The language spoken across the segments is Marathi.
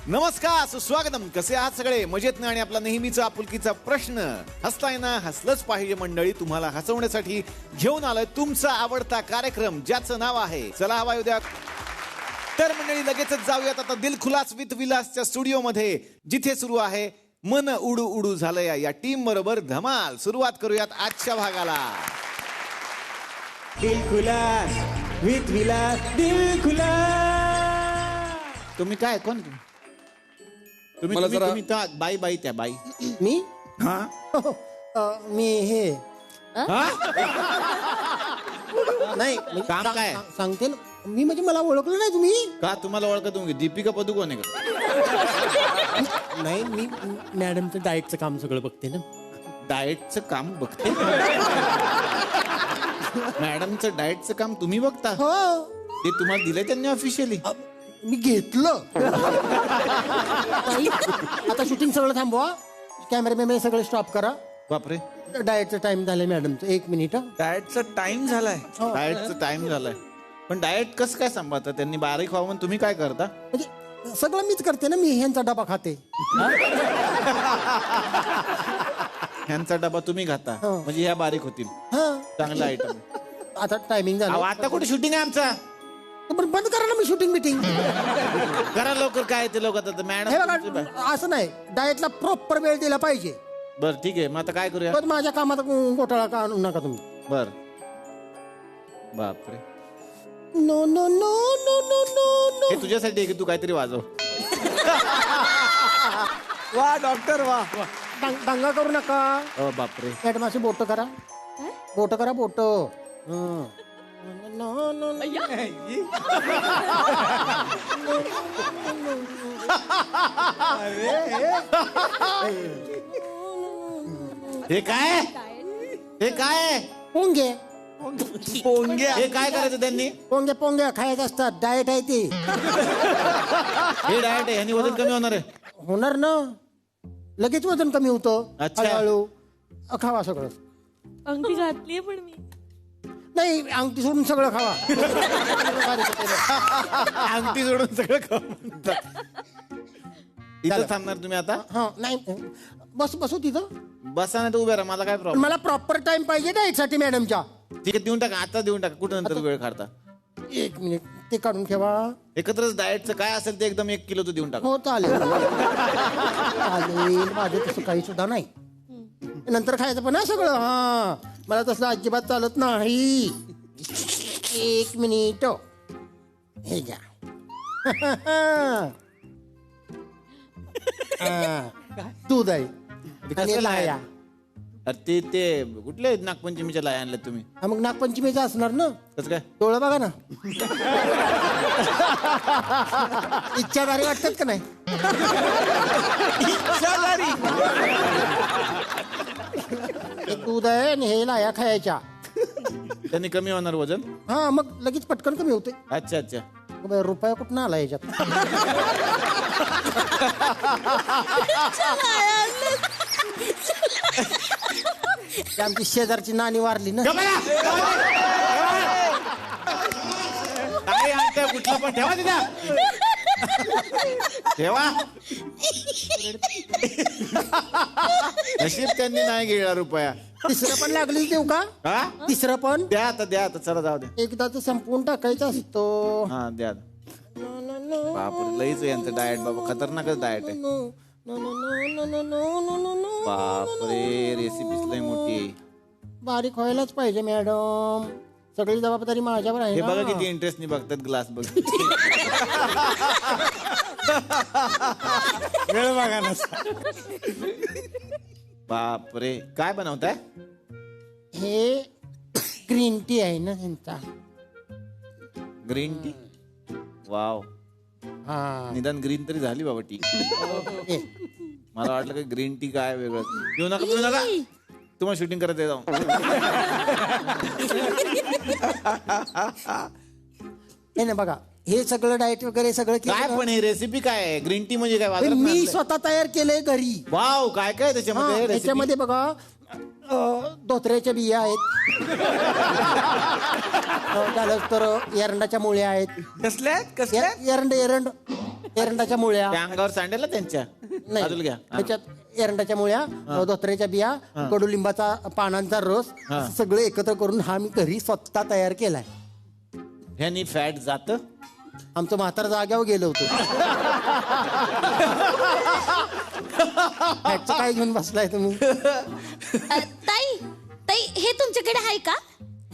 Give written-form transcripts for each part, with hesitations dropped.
नमस्कार, सुस्वागतम. कसे आहात सगळे? मजेत ना? आणि आपला नेहमीचा आपुलकीचा प्रश्न, हसताय ना? हसलंच पाहिजे मंडळी. तुम्हाला हसवण्यासाठी घेऊन आलोय तुमचा आवडता कार्यक्रम, ज्याचं नाव आहे चला हवा उद्या. तर मंडळी, लगेचच जाऊयात आता दिलखुलास विथ विलासच्या स्टुडिओ मध्ये, जिथे सुरू आहे मन उडू उडू झालंय या टीम बरोबर धमाल. सुरुवात करूयात आजच्या भागाला. दिलखुलास विथ विलास, दिलखुलास. तुम्ही काय, कोण तुम्ही? मला तुम्ही जरा- तुम्ही त्या बाई बाई त्या बाई. मी हा मी हे नाही काम काय? सांगते ना मी, म्हणजे मला ओळखलं नाही तुम्ही? का तुम्हाला ओळखत? तुम्ही दीपिका पदुकोण आहे का? नाही, मी मॅडमचं डाएटचं काम सगळं बघते ना. डाएटचं काम बघते? मॅडमचं डाएटचं काम तुम्ही बघता? हो, ते तुम्हाला दिलंय त्यांनी ऑफिशियली? मी घेतलं. आता शूटिंग सगळं थांबवा, कॅमेरा सगळे स्टॉप करा. बापरे, डाएटचं टाइम झालंय मॅडमचं. 1 मिनिट. डाएटचा टाइम झालाय. डाएटचं टाइम झालाय. पण डाएट कसं काय सांभाळता? त्यांनी बारीक व्हावं, तुम्ही काय करता? म्हणजे सगळं मीच करते ना. मी ह्यांचा डबा खाते. ह्यांचा डबा तुम्ही खाता, हो. म्हणजे ह्या बारीक होतील. हा, चांगला आयटम. आता टायमिंग झालं. आता कुठे शूटिंग आहे आमचा? पण बंद करा ना मी शूटिंग मिटिंग. करा लवकर. काय ते लोक आता हे मॅडम. बघा, असं नाही, डाएटला प्रॉपर वेळ दिला पाहिजे. बर ठीक आहे, मग आता काय करूया? पण माझ्या कामात घोटाळा का आणू नका तुम्ही. बर. बापरे, no no no no no no no. हे तुझ्यासाठी आहे की तू काहीतरी वाजव. वा डॉक्टर वा. दंगा करू नका. बापरे, मॅडम अशी बोट करा. बोट करा, बोट. हे काय? हे काय? पोंगे पोंग्या. हे काय करायचं त्यांनी? पोंगे पोंगे खायचे असतात. डाएट आहे ती. हे डाएट आहे, ह्यानी वजन कमी होणार आहे. होणार ना, लगेच वजन कमी होतं. अच्छा. हळूहळू खावा सगळं. अंगठी घातलीये पण मी. नाही, अंगठी सोडून सगळं खावा. अंगठी सोडून सगळं खाऊ. इथं थांबणार तुम्ही आता? हा, नाही बसू तिथं. बसा नाही तर उभ्या राहा, मला काय पण प्रॉब्लेम. मला प्रॉपर टाइम पाहिजे डाएट साठी मॅडमच्या. ठीक आहे, देऊन टाका, आता देऊन टाका. कुठं नंतर वेळ काढता? 1 मिनिट ते काढून ठेवा. एकत्रच डाएटचं काय असेल ते एकदम 1 किलोचं देऊन टाका. हो, चालेल. चालेल, माझं तसं काही सुद्धा नाही. नंतर खायचं पण ना सगळं. हा, मला तसं अजिबात चालत नाही. 1 मिनिट. हे घ्या. दूध आहे आणि लाया. अरे ते कुठले नागपंचमीच्या लाया आणल्या तुम्ही? हा, मग नागपंचमीचं असणार ना. कसं काय? डोळं बघा ना. इच्छाधारी वाटतात का नाही? एक दूध आहे आणि हे लाया खायच्या. त्यांनी कमी होणार वजन? हा, मग लगेच पटकन कमी होते. अच्छा अच्छा. रुपया कुठं आला याच्यात? ती आमची शेजारची नानी वारली ना. काय आणताय? कुठला पण ठेवा तिथं. ठेवा. नशीब त्यांनी नाही गेला रुपया. तिसरं पण लागलीच देऊ का? हा, तिसरं पण द्या आता, द्या आता. चला जाऊ द्या. एकदाच संपवून टाकायचा असतो. हा, द्या. बापरे, लईच आहे यांचं डाएट बाबा. खतरनाकच डाएट आहे. बापरे, रेसिपीच लई मोठी आहे. बारीक व्हायलाच पाहिजे मॅडम. सगळी जबाबदारी माझ्यावर आहे हे ना. बघा किती इंटरेस्टनी बघतात ग्लास बघ. वेळ बघा ना. बापरे, काय बनवताय? हे ग्रीन टी आहे ना त्यांचा. Green tea? वाव. हा, निदान ग्रीन तरी झाली बाबा टी. हे. मला वाटलं की ग्रीन टी काय वेगळं. पिऊ नका, पिऊ नका. तुम्हाला शूटिंग करत आहे जाऊन. हे ना बघा, हे सगळं डाएट वगैरे सगळं केलं काय का? पण ही रेसिपी काय आहे? ग्रीन टी म्हणजे काय? हे बाजारात मी आणलंय? स्वतः तयार केलंय घरी. वाव, काय काय त्याच्यामध्ये recipe? त्याच्यामध्ये बघा, धोत्र्याच्या बिया आहेत. झालं तर एरंडाच्या मुळ्या आहेत. कसल्या कसल्या? एरंड एरंडाच्या मुळ्या त्या अंगावर सांडेल ना त्यांच्या बाजूला घ्या हा. त्याच्यात एरंडाच्या मुळ्या धोत्र्याच्या बिया कडुलिंबाचा पानांचा रस असं सगळं एकत्र करून हा मी घरी स्वतः तयार केलाय. ह्यानी फॅट जात आमचं म्हातार जाग्यावर गेलं होतं. फॅटचं काय घेऊन बसलाय तुम्ही? ताई ताई हे तुमच्याकडे आहे का?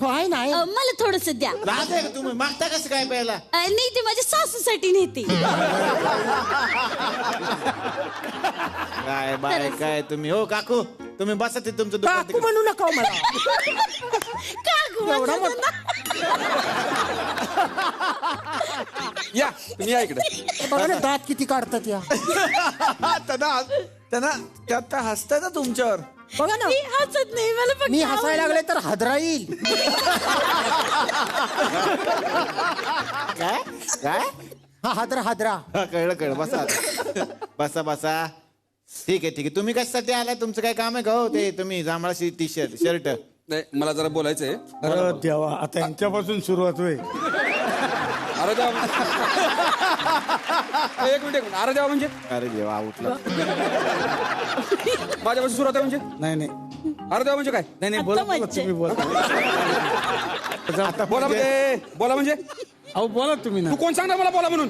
हो आहे ना आहे. मला थोडस द्या. लाज आहे का तुम्ही मागता कसं काय प्यायला? नाही ती माझ्या सासूसाठी नेते. काय बाय काय तुम्ही हो काकू तुम्ही बसा ते तुमचं दुकान काकू तिकडे. म्हणू नका हो मला. का एवढा मोठा या तुम्ही या इकडे. बघा ना दात किती काढतात या. त्यांना त्यात हसताय ना तुमच्यावर. बघा ना मी हसत नाही मला फक्त मी हसायला लागले तर हादराईल. काय काय हा हादरा हादरा. हा, कळलं बसा आता. बसा बसा ठीक आहे तुम्ही कशासाठी आलाय तुमचं काय काम आहे का हो ते तुम्ही जांभळाशी टी शर्ट नाही मला जरा बोलायचंय. अरे देवा आता यांच्यापासून सुरुवात होईल. अरे देवा एक मिनिट अरे देवा म्हणजे अरे देवा उठला माझ्यापासून सुरुवात आहे म्हणजे नाही नाही अरे देवा म्हणजे काय नाही नाही बोला बोला, तुम्ही बोला. बोला म्हणजे अहो बोला तुम्ही ना. तू कोण सांगणार मला बोला म्हणून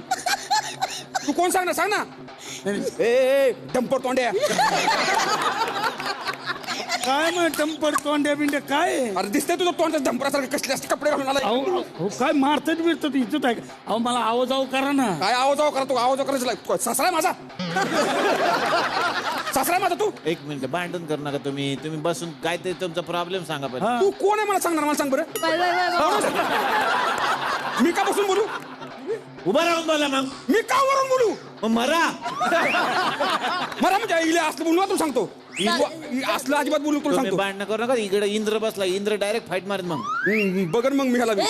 तू कोण सांगणार सांग ना. ए डंपर तोंड्या काय मग टंपर तोंड्या बिंड्या काय आहे? अरे दिसतंय तुझं तोंड डंपरासारखे कसले असते कपडे घालून आला. अहो काय मारतात बिरतात इथं आहे का? अहो मला आवाज करा ना. काय आवाज करा तू आवाज करायचं सासरा आहे माझा सासरा आहे माझा तू एक मिनिट भांडण करू नका तुम्ही बसून काय ते तुमचा प्रॉब्लेम सांगा पहिले. तू कोण आहे मला सांगणार मला सांग बरं बाय बाय बाय. मी का बसून बोलू उभा राहून बोला मग मी का वरून बोलू मग मरा मला म्हणजे इले असलं बोलू तू सांगतो असलं अजिबात बोलू तुला तुम्ही सांगतो भांडण करू नका इकडे इंद्र बसला इंद्र डायरेक्ट फाईट मारत मग बघन मग मी ह्याला बी.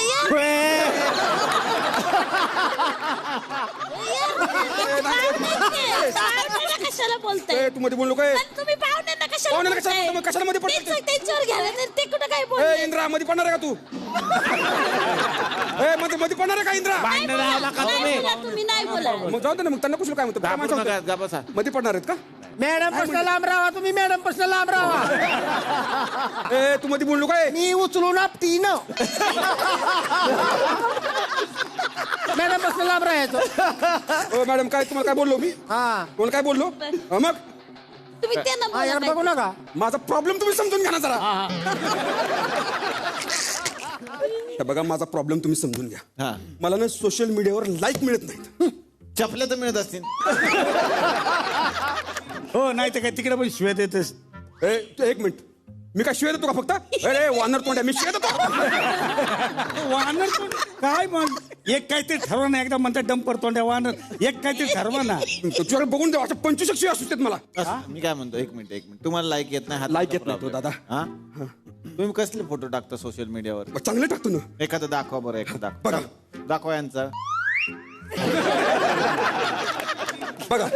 पाहुण्यांना कशाला बोलताय? ए, तू मध्ये बोललो काय आणि तुम्ही पाहुण्यांना कशाला पाहुण्यांना कशाला- बोलताय? तुम्ही कशाला मध्ये पडताय? त्यांच्यावर घ्यायला तर ते कुठं काय ए बोलताय? इंद्रा मध्ये पडणार आहे का तू ए मध्ये मध्ये पडणार आहे का इंद्रा नाही भांडण लावला का बोला, तुम्ही? नाही बोला, तुम्ही नाही बोला. मग जाऊ दे ना मग त्यांना कुशल काय म्हणतो काय घाबरू माणसं नका होतं? गा बसा मध्ये पडणार आहेत का मॅडम पासून लांब राहा तुम्ही. मॅडम पासून लांब राहा. ए तू मध्ये बोललो काय मी उचलून आपटीन. मॅडम पासून लांब राहायचं. ओ मॅडम काय तुम्हाला काय बोललो मी हा कोण काय बोललो मग तुम्ही त्यांना हा यार बोला बघू काय. नका. माझा प्रॉब्लेम तुम्ही समजून घ्या ना जरा हे बघा माझा प्रॉब्लेम तुम्ही समजून घ्या हा मला ना सोशल मीडियावर लाईक मिळत नाहीत चपल्या तर मिळत असतील हो नाही तर काय तिकडे पण शिव्या देतस. ए तू एक मिनिट मी काय शिवाय देतो का फक्त अरे वानर तोंड्या मी शिवाय देतो वानर तोंड काय मग एक काहीतरी ठरवा ना. एकदा म्हणतात डंपर तोंड्या वानर एक काहीतरी ठरवा ना. तुझ्याकडे बघून द्या 25 शिवाय असू देत मला असं, मी काय म्हणतो एक मिनिट तुम्हाला लाईक येत नाही हा Like तुमचा येत नाही तो, problem. दादा. हा तुम्ही कसले फोटो टाकता सोशल मीडियावर मग चांगले टाकतो ना एखादं दाखवा बरं एखादं बघा. दाखवा दाखवा यांचा बघा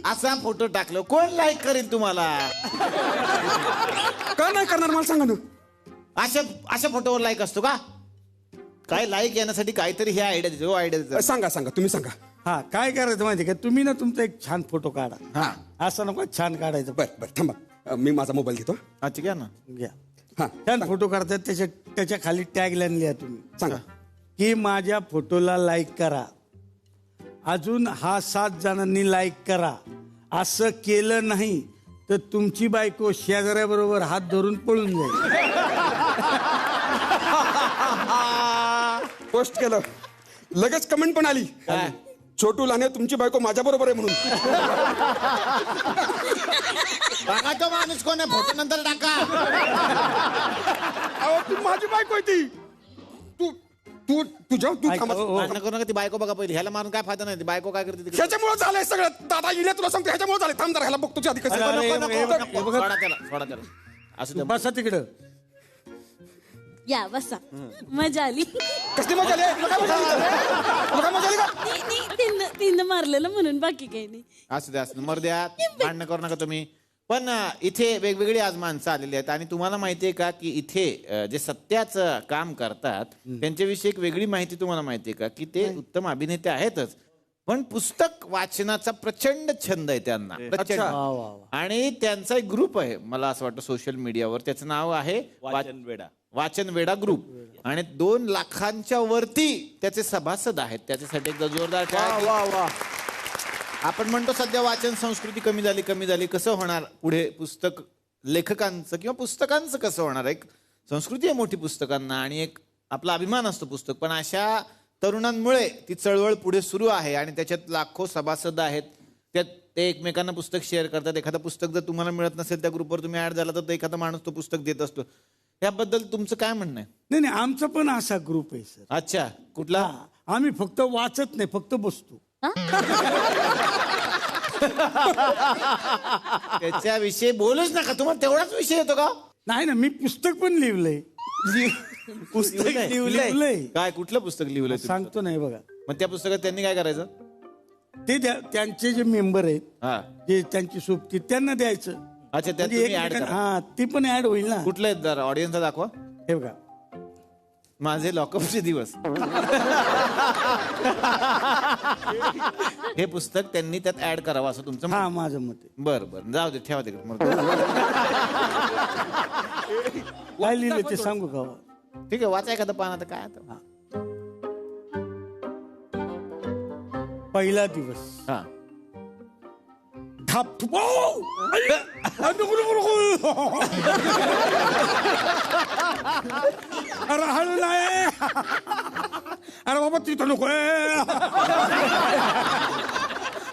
असा फोटो टाकलो कोण लाईक करेल तुम्हाला का नाही करणार मला सांगा ना अशा अशा फोटोवर लाईक असतो का काय लाईक येण्यासाठी काहीतरी हे आयडिया द्यायचं आयडिया द्यायचं सांगा सांगा तुम्ही सांगा हा काय करायचं माहिती का तुम्ही ना तुमचा एक छान फोटो काढा. हा असं नको छान काढायचं. बर बर थांबा मी माझा मोबाईल घेतो अच्छा घ्या ना घ्या हा छान फोटो काढतात त्याच्या खाली टॅग लाईन लिहा तुम्ही सांगा की माझ्या फोटोला लाईक करा अजून हा 7 जणांनी लाईक करा असं केलं नाही तर तुमची बायको शेजाऱ्याबरोबर हात धरून पळून जाईल. पोस्ट केलं लगेच कमेंट पण आली छोटू लाने तुमची बायको माझ्या बरोबर आहे म्हणून बघा तो माणूस कोण आहे फोटो नंतर टाका अहो तू माझी बायको आहे ती तू तू तुझ्या तू ऐक, थांबा. हो, हो. भांडणं करू नका ती बायको बघा पहिली ह्याला मारून काय फायदा नाही ती बायको काय करते तिकडे ह्याच्यामुळे झालंय सगळं दादा इले तुला सांगतो ह्याच्यामुळे झालंय थांब जरा ह्याला बघतो तुझ्या आधी कसं अरे, नको, अरे, नको, हे नको. बघा. सोडा त्याला असं ते बसा तिकडं. या बसा मजा आली. कसली मजा आली तुला काय मजा आली? तुला काय मजा आली का तीन मारलेलं म्हणून बाकी काही नाही. असू द्या मर द्या भांडणं करू नका तुम्ही पण इथे वेगवेगळी आज माणसं आलेली आहेत आणि तुम्हाला माहितीये का की इथे जे सत्याचं काम करतात त्यांच्याविषयी एक वेगळी माहिती तुम्हाला माहितीये का की ते उत्तम अभिनेते आहेतच पण पुस्तक वाचनाचा प्रचंड छंद आहे त्यांना प्रचंड. वा, वा, वा. आणि त्यांचा एक ग्रुप आहे मला असं वाटतं सोशल मीडियावर, त्याचं नाव आहे वाचन वेडा ग्रुप. आणि 2 लाखांच्या वरती त्याचे सभासद आहेत. त्याच्यासाठी एकदा जोरदार टाळ्या. वा वा. आपण म्हणतो सध्या वाचन संस्कृती कमी झाली. कसं होणार पुढे पुस्तक लेखकांचं किंवा पुस्तकांचं कसं होणार? एक संस्कृती आहे मोठी पुस्तकांना आणि एक आपला अभिमान असतो पुस्तक. पण अशा तरुणांमुळे ती चळवळ पुढे सुरू आहे आणि त्याच्यात लाखो सभासद आहेत. त्यात ते एकमेकांना पुस्तक शेअर करतात. एखादं पुस्तक जर तुम्हाला मिळत नसेल त्या ग्रुपवर तुम्ही ऍड झाला तर एखादा माणूस तो पुस्तक देत असतो. याबद्दल तुमचं काय म्हणणं आहे? नाही आमचा पण असा ग्रुप आहे सर. अच्छा, कुठला? आम्ही फक्त वाचत नाही, फक्त बसतो. त्याच्याविषयी बोलूच नका. तुम्हाला तेवढाच विषय येतो का? नाही ना, मी पुस्तक पण लिहिलंय. पुस्तक लिहिलंय. काय कुठलं पुस्तक लिहिलंय? सांगतो नाही बघा. मग त्या पुस्तकात त्यांनी काय करायचं? ते त्यांचे जे मेंबर आहेत, हा, जे त्यांची सोबती, त्यांना द्यायचं. अच्छा, त्यात म्हणजे तुम्ही ऍड एकमेकांना- करा. हा, ती पण ऍड होईल ना. कुठलं आहेत जरा ऑडियन्सला दाखवा. हे बघा, माझे लॉकअपचे दिवस. हे पुस्तक त्यांनी त्यात ऍड करावं असं तुमचं हा माझं मत आहे. बरं जाऊ दे, ठेवा तिकडे. काय लिहिलं ते सांगू का? ठीक आहे, वाचा एखादं पान. आता काय आता? पहिला दिवस. हा, थाप थुप. नको नको नको. अरे हळू नाही. अरे बाबा तिथं नको.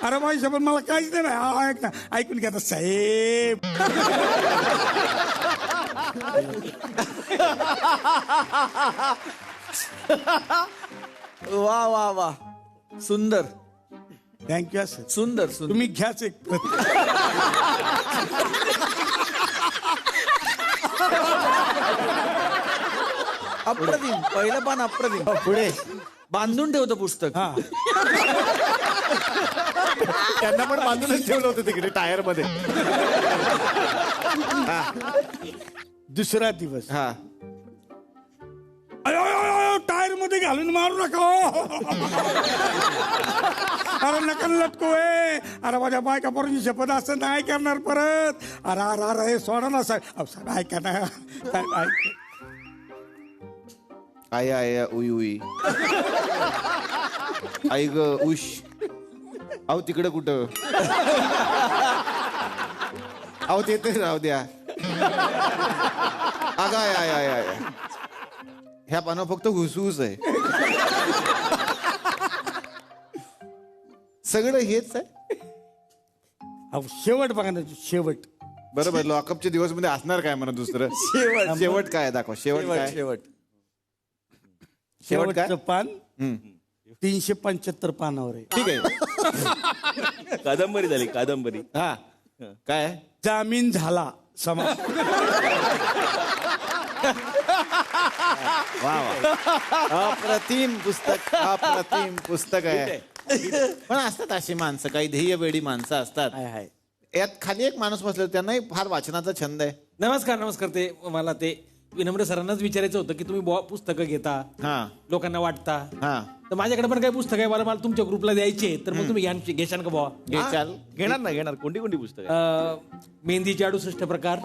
अरे माझ्या पण मला काहीच नाही. ऐक ना, ऐकून घ्या साहेब. वा वा वा. सुंदर. Thank you sir. सुंदर सुंदर. तुम्ही घ्याच एक प्रत. अप्रतिम. पहिलं पान अप्रतिम. पुढे बांधून ठेवतो पुस्तक. हा, त्यांना पण बांधूनच ठेवलं होतं तिकडे टायर मध्ये. दुसरा दिवस. हा, टायर मध्ये घालून मारू नका. अरे नका लटको. अरे माझ्या बायका पोरांची शपथ असं नाही करणार परत. अरे अरे अरे हे सोडा ना साहेब. साहेब ऐका ना. साहेब ऐक. आय आय उई उई. आई ग उश. अहो तिकडं कुठं? अहो ते तर राहू द्या. अगं आय आय आय आय. ह्या पानावर फक्त हुसहुस आहे. सगळं हेच आहे. अहो, शेवट बघा ना, शेवट. बरोबर, लॉकअपच्या दिवस मध्ये असणार काय म्हणा दुसरं? शेवट काय दाखवा. शेवट काय? शेवट. शेवट काय? शेवटचं पान हम्म. 375 पानावर आहे. ठीक आहे. कादंबरी झाली, कादंबरी. हा, काय? जामीन झाला समा. वा वा. अप्रतिम पुस्तक. अप्रतिम पुस्तक आहे. पण असतात अशी माणसं, काही ध्येयवेडी माणसं असतात. हाय हाय. यात खाली एक माणूस बसले, त्यांनाही फार वाचनाचा छंद आहे. नमस्कार. ते मला ते विनम्र सरांनाच विचारायचं होतं की तुम्ही पुस्तकं घेता, हा लोकांना वाटता. हा, तर माझ्याकडे पण काही पुस्तक आहे, मला तुमच्या ग्रुपला द्यायचे, तर मग तुम्ही घेशाल का बुवा? घे चाल. घेणार. कोणती पुस्तक? मेहंदीचे 68 प्रकार,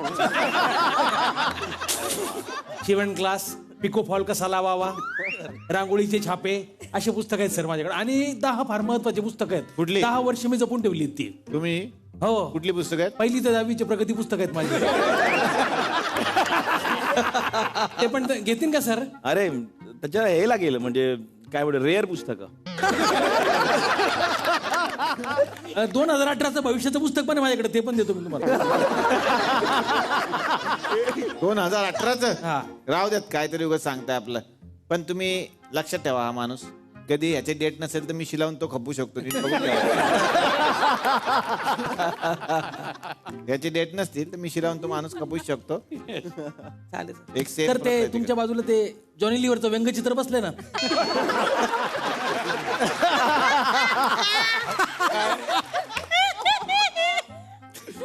शिवण क्लास, पिको फॉल कसा लावावा, रांगोळीचे छापे, असे पुस्तक आहेत सर माझ्याकडे. आणि 10 फार महत्वाचे पुस्तक आहेत. कुठली? 10 वर्ष मी जपून ठेवली ती. तुम्ही हो. कुठली पुस्तक आहेत? 1ली ते 10वीचे प्रगती पुस्तक आहेत माझे. ते पण घेतील का सर? अरे त्याच्या हे लागेल, म्हणजे काय म्हणतो, रेअर पुस्तक. 2018चं भविष्याचं पुस्तक पण आहे माझ्याकडे, ते पण देतो मी तुम्हाला. 2018चं? हा. राहू देत, काहीतरी उगाच सांगताय आपलं. पण तुम्ही लक्षात ठेवा, हा माणूस कधी ह्याची डेट नसेल तर मी शिलावून तो खपू शकतो. ह्याची डेट नसतील तर मी शिलावून तो माणूस खपूच शकतो. चालेल. एक सेफ तर ते तुमच्या बाजूला ते जॉनी लिव्हरचं व्यंगचित्र बसले ना,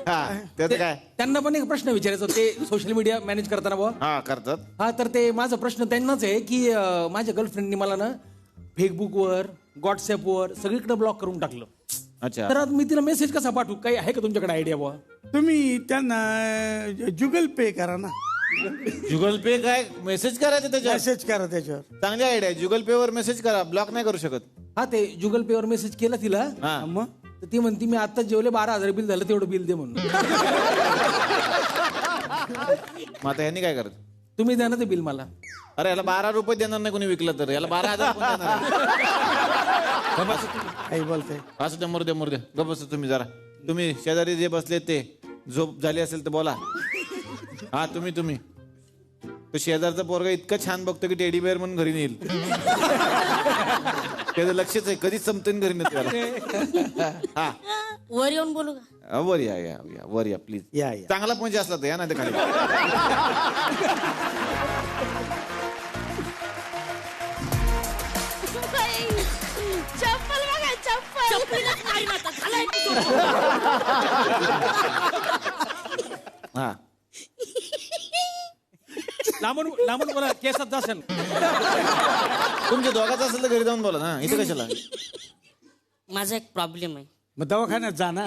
हा, त्याचं काय? त्यांना पण एक प्रश्न विचारायचा, ते सोशल मीडिया मॅनेज करताना बुवा. हा, करतात. हा, तर ते माझा प्रश्न त्यांनाच आहे की माझ्या गर्लफ्रेंडनी मला ना फेसबुकवर व्हॉट्सअपवर सगळीकडे ब्लॉक करून टाकलं. अच्छा. तर आता मी तिला मेसेज कसा पाठवू? काही आहे का तुमच्याकडे आयडिया बुवा? तुम्ही त्यांना जुगल पे करा ना. जुगल पे काय मेसेज करायचं त्याच्यावर? मेसेज करा त्याच्यावर. चांगली आयडिया आहे. जुगल पे वर मेसेज करा, ब्लॉक नाही करू शकत. हा, ते गुगल पे वर मेसेज केला तिला. हा. मग तर ती म्हणती मी आता जेवले 12,000 बिल झालं, तेवढं बिल दे म्हणून. मग आता यांनी काय करत? तुम्ही द्या ना ते बिल मला. अरे याला 12 रुपये देणार नाही कोणी विकलं तर, याला 12,000 कोण देणार? काही बोलते. असं द्या, मरू द्या. गप बसा तुम्ही जरा. तुम्ही शेजारी जे बसले ते झोप झाली असेल तर बोला. हा, तुम्ही तो शेजारचा पोरगा इतकं छान बघतो की टेडी बेअर म्हणून घरी नेईल. त्याचं लक्षच आहे, कधीच संपतेन घरी नेत त्याला. हा, वर येऊन बोलू का? वर या वर या प्लीज. या. चांगला पोंचे असला तर या ना ते खाली. चप्पल बघा, चप्पल नाही ना, आता झालाय की हा, लांबून बोला, केसात जासन. तुमच्या दोघांचं असेल तर घरी जाऊन बोला ना, इथे कशाला? माझा एक प्रॉब्लेम आहे. मग दवाखान्यात जा ना.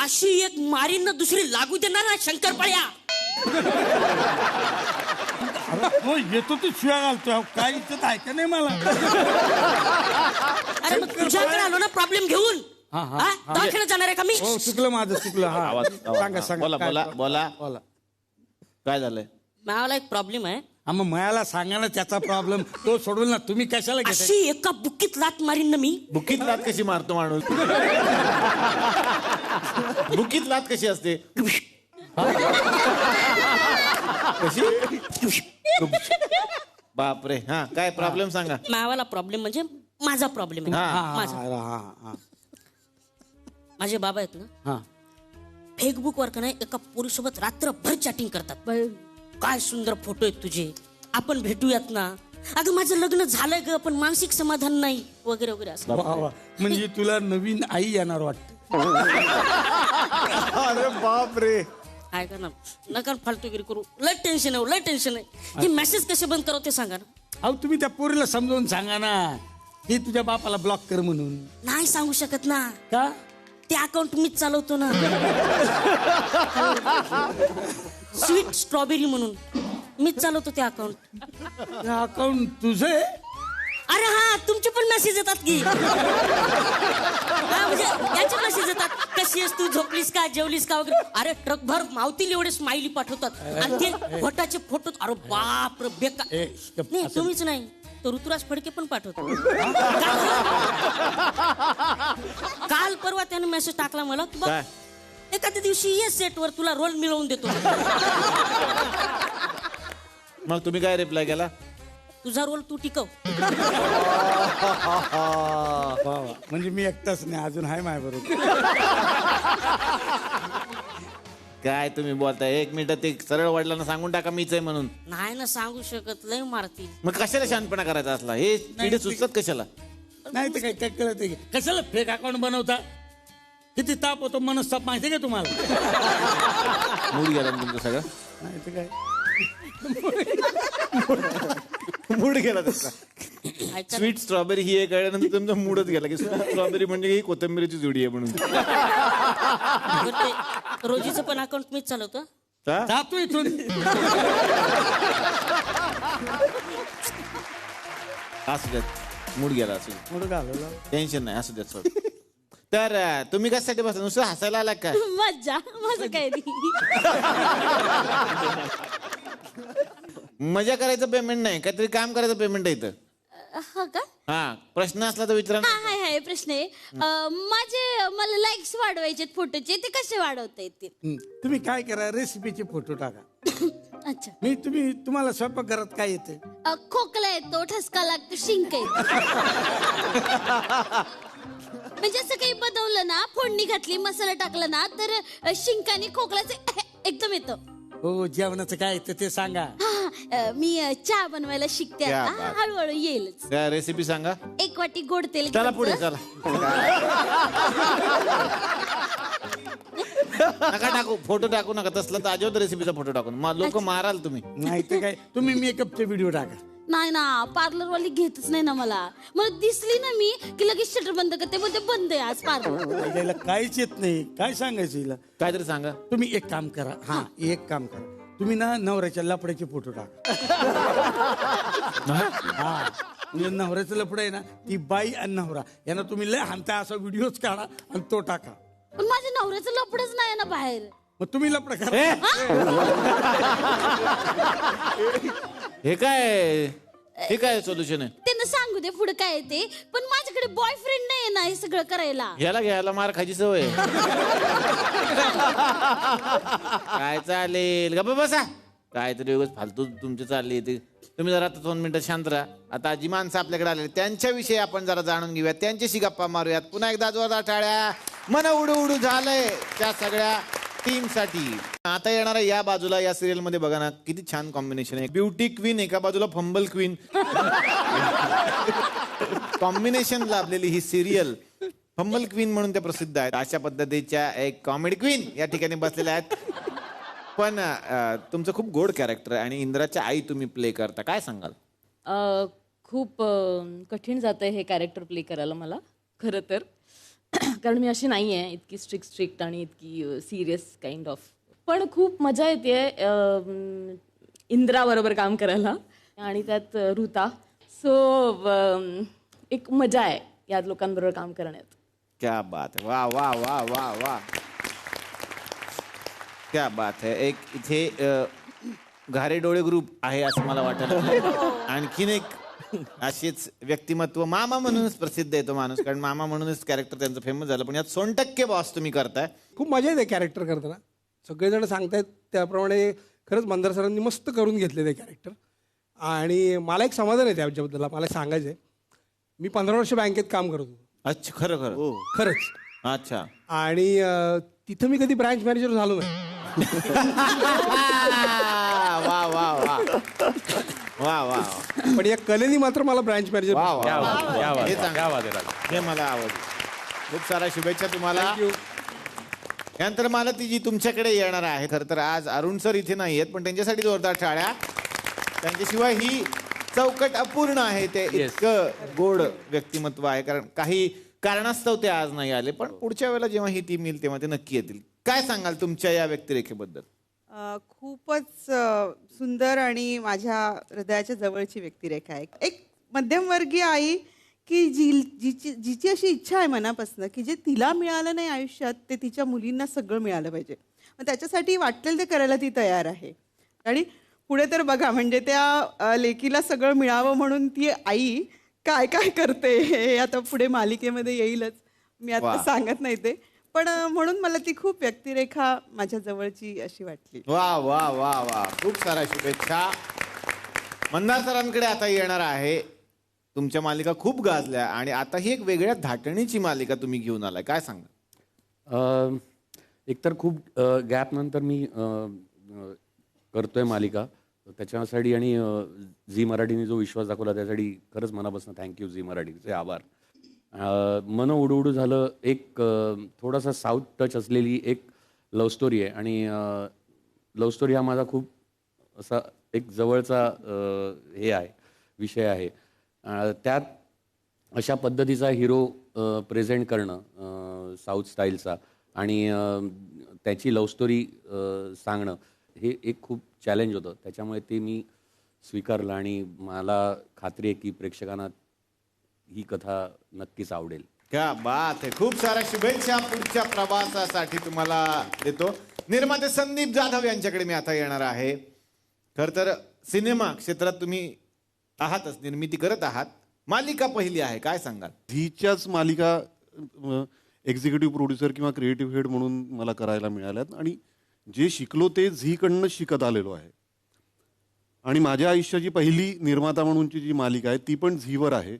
अशी एक मारीन ना दुसरी लागू देणार ना शंकरपाळ्या. हो, येतो तू शिव्या घालतो. काय इच्छित आहे का नाही मला? अरे मग तुझ्याकडे आलो ना प्रॉब्लेम घेऊन. हा. दवाखान्यात जाणार आहे का मी? हो, चुकलं. हा, सांगा. बोला. काय झालंय? मला एक प्रॉब्लेम आहे. हा, मग मयाला सांगा ना त्याचा प्रॉब्लेम. तो सोडवल ना. तुम्ही कशाला घेताय? अशी एका बुक्कीत लात मारीन ना मी. बुकीत लात कशी मारतो माणूस? बुकीत लात कशी असते? कशी? बापरे. हा, काय प्रॉब्लेम सांगा. मावाला प्रॉब्लेम म्हणजे माझा प्रॉब्लेम आहे. माझा. हा. माझे बाबा आहेत ना, हा. फेसबुक वर का नाही एका पोरीसोबत रात्रभर चॅटिंग करतात. काय सुंदर फोटो आहेत तुझे, आपण भेटूयात ना, अगं माझं लग्न झालंय ग पण मानसिक समाधान नाही, वगैरे वगैरे असं. वा. म्हणजे तुला नवीन आई येणार वाटत. अरे बापरे. काय करणार, नका फालतूगिरी करू. लय टेन्शन आहे. हे मेसेज कसे बंद करावं ते सांगा ना. अहो, तुम्ही त्या पोरीला समजावून सांगा ना की तुझ्या बापाला ब्लॉक कर म्हणून. नाही सांगू शकत ना, का? ते अकाउंट मीच चालवतो ना. स्वीट स्ट्रॉबेरी म्हणून मीच चालवतो ते अकाउंट. अकाउंट तुझे? अरे हा, तुमचे पण मेसेज येतात की. हा, म्हणजे याचे मेसेज येतात, कशी आहेस तू, झोपलीस का, जेवलीस का वगैरे. अरे ट्रकभर मावतील एवढे स्माइली पाठवतात आणि ते फोटाचे फोटो. अरे बाप रे, बेकार. नाही तुम्हीच नाही, तो ऋतुराज फडके पण पाठवतो. काल परवा त्याने मेसेज टाकला मला, बघ एखाद्या दिवशी ये सेटवर, तुला रोल मिळवून देतो. मग तुम्ही काय रिप्लाय केला? तुझा रोल तू टिकव. वा. म्हणजे मी एकटाच नाही, अजून आहे माझ्या बरोबर. काय तुम्ही बोलताय? 1 मिनिट ते सरळ वडिलांना सांगून टाका मीच आहे म्हणून. नाही ना सांगू शकत, लय मारतील. मग कशाला शांतपणा करायचा असला? हे पिढे सुचतात कशाला? नाही तर काय कळत आहे? कशाला फेक अकाउंट बनवता? किती ताप होतो, मनस्ताप माहिती का तुम्हाला? मूड गेला ना तुमचं सगळं. नाही तर काय. मूड गेला त्याचा. ऐका स्वीट स्ट्रॉबेरी ही एक कळल्यानंतर तुमचा मूडच गेला की स्वीट स्ट्रॉबेरी म्हणजे ही कोथिंबीरची जोडी आहे म्हणून. ना, ते रोजीचं पण अकाउंट मीच चालवतो. हा? जातो इथून. असू द्यात, मूड गेला असू द्या. मुडं घालवलं. टेन्शन नाही, असू द्यात सोड. तर तुम्ही कशासाठी बसला? नुसतं हसायला आला का? मज्जा, माझं काय नाही. मजा करायचं पेमेंट नाही, काहीतरी काम करायचं पेमेंट आहे इथं. हा का? हा, प्रश्न असला तर विचारा. हाय प्रश्न आहे. मला लाईक्स वाढवायचे फोटोचे, ते कसे वाढवता येतील? तुम्ही काय करा, रेसिपीचे फोटो टाका. अच्छा. तुम्हाला स्वयंपाकघरात काय येते? खोकला येतो, ठसका लागतो, शिंक येतो. म्हणजे असं काही बनवलं ना, फोडणी घातली, मसाला टाकला ना, तर शिंक आणि खोकलाचं एकदम येतं. हो, जेवणाचं काय येतं ते सांगा. मी चहा बनवायला शिकते क्या आता, बात. हळूहळू येईलच. त्या रेसिपी सांगा. 1 वाटी गोड तेल चला घ्यायचं. पुढे चला. नका टाकू, फोटो टाकू नका. तसला तर अजिबात रेसिपीचा फोटो टाकून लोक माराल तुम्ही. नाही तर काय, तुम्ही मेकअपचे व्हिडिओ टाका. नाही ना, पार्लर वाली घेतच नाही ना मला दिसली ना मी की लगेच शटर बंद करते, मग ते बंद आहे आज पार्लर. हिला काहीच येत नाही. काय सांगायचं हिला? काहीतरी सांगा. तुम्ही एक काम करा. हा, एक काम करा. तुम्ही ना नवऱ्याच्या लफड्याचे फोटो टाका. हा, म्हणजे नवऱ्याचं लफड आहे ना, ती बाई आणि नवरा यांना तुम्ही लय हाणता असा व्हिडिओच काढा आणि तो टाका. पण माझ्या नवऱ्याचं लपडच नाही ना बाहेर. मग तुम्ही लफड करा. हे काय सोल्युशन आहे? त्यांना सांगू दे पुढे काय आहे ते, पण माझ्याकडे बॉयफ्रेंड नाही ना हे सगळं करायला. याला घ्यायला मार खायची सवय. काय चालेल गप्पा बसा. काहीतरी उगाच फालतू तुमचे चालले ते. तुम्ही जरा आता 2 मिनिटं शांत राहा. आता जी माणसं आपल्याकडे आलेली त्यांच्याविषयी आपण जरा जाणून घेऊयात, त्यांच्याशी गप्पा मारूयात. पुन्हा एकदा जोरदार टाळ्या. मन उडू उडू झालंय त्या सगळ्या टीम साठी. आता येणारा या बाजूला या सिरियल मध्ये बघा ना, किती छान कॉम्बिनेशन आहे. ब्युटी क्वीन एका बाजूला फंबल क्वीन. कॉम्बिनेशन लाभलेली ही सिरियल फंबल क्वीन म्हणून त्या प्रसिद्ध आहेत. अशा पद्धतीच्या एक कॉमेडी क्वीन या ठिकाणी बसलेल्या आहेत. पण तुमचं खूप गोड कॅरेक्टर आहे आणि इंद्राच्या आई तुम्ही प्ले करता. काय सांगाल? खूप कठीण जातं हे कॅरेक्टर प्ले करायला मला खरं तर. कारण मी अशी नाही आहे इतकी स्ट्रिक्ट आणि इतकी सिरियस काइंड ऑफ. पण खूप मजा येते इंद्राबरोबर काम करायला आणि त्यात ऋता. सो एक मजा आहे या लोकांबरोबर काम करण्यात. क्या बात है. वा वा वा वा वा, क्या बात है. एक इथे घारे डोळे ग्रुप आहे असं मला वाटत. आणखीन एक अशीच व्यक्तिमत्व, मामा म्हणूनच प्रसिद्ध आहे तो माणूस, कारण मामा म्हणूनच कॅरेक्टर त्यांचं फेमस झालं. पण यात 100% बॉस तुम्ही करताय. खूप मजा येते कॅरेक्टर करताना. सगळेजण सांगतायत त्याप्रमाणे खरंच मंदार सरांनी मस्त करून घेतले ते कॅरेक्टर. आणि मला एक समाधान आहे त्याच्याबद्दल. मला सांगायचं आहे, मी 15 वर्ष बँकेत काम करत होतो. अच्छा, खरं खरं खरंच. अच्छा. आणि तिथं मी कधी ब्रांच मॅनेजर झालो नाही. वा वा वा वा वा. पण या कलेनी मात्र मला ब्रांच मॅनेजर. हे मला आवडलं. खूप साऱ्या शुभेच्छा तुम्हाला. यानंतर मला ती जी तुमच्याकडे येणार आहे. खरं तर आज अरुण सर इथे नाही आहेत, पण त्यांच्यासाठी जोरदार टाळ्या. त्यांच्याशिवाय ही चौकट अपूर्ण आहे. ते इतकं गोड व्यक्तिमत्व आहे. कारण काही कारणास्तव ते आज नाही आले, पण पुढच्या वेळेला जेव्हा ही टीम येईल तेव्हा ते नक्की येतील. काय सांगाल तुमच्या या व्यक्तिरेखेबद्दल? खूपच सुंदर आणि माझ्या हृदयाच्या जवळची व्यक्तिरेखा आहे. एक मध्यमवर्गीय आई की जिची अशी इच्छा आहे मनापासून की जे तिला मिळालं नाही आयुष्यात ते तिच्या मुलींना सगळं मिळालं पाहिजे. मग त्याच्यासाठी वाटेल ते करायला ती तयार आहे. आणि पुढे तर बघा, म्हणजे त्या लेकीला सगळं मिळावं म्हणून ती आई काय काय करते हे आता पुढे मालिकेमध्ये येईलच. मी आता सांगत नाही ते. पण म्हणून मला ती खूप व्यक्तिरेखा माझ्या जवळची अशी वाटली. वा वा वा वा, खूप साऱ्या शुभेच्छा. मंदार सरांकडे आता येणार आहे. तुमच्या मालिका खूप गाजल्या आणि आता ही एक वेगळ्या धाटणीची मालिका तुम्ही घेऊन आलाय. काय सांगा? एकतर खूप गॅप नंतर मी करतोय मालिका, त्याच्यासाठी आणि झी मराठीने जो विश्वास दाखवला त्यासाठी खरंच मनापासून थँक्यू झी मराठीचे आभार. मन उडू उडू झालं एक थोडासा साऊथ टच असलेली एक लव्ह स्टोरी आहे. आणि लव्ह स्टोरी हा माझा खूप असा एक जवळचा हे आहे, विषय आहे. त्यात अशा पद्धतीचा हिरो प्रेझेंट करणं साऊथ स्टाईलचा आणि त्याची लव्ह स्टोरी सांगणं हे एक खूप चॅलेंज होतं. त्याच्यामुळे ते मी स्वीकारलं आणि मला खात्री आहे की प्रेक्षकांना ही कथा नक्कीच आवडेल. क्या बात है. खूप साऱ्या शुभेच्छा पुढच्या प्रवासासाठी तुम्हाला देतो. निर्माते संदीप जाधव यांच्याकडे मी आता येणार आहे. खर तर सिनेमा क्षेत्रात तुम्ही आहातच, निर्मिती करत आहात. मालिका पहिली आहे, काय सांगाल? झीच्याच मालिका एक्झिक्युटिव्ह प्रोड्युसर किंवा क्रिएटिव्ह हेड म्हणून मला करायला मिळाल्यात आणि जे शिकलो ते झीकडनं शिकत आलेलो आहे. आणि माझ्या आयुष्याची पहिली निर्माता म्हणूनची जी मालिका आहे ती पण झीवर आहे.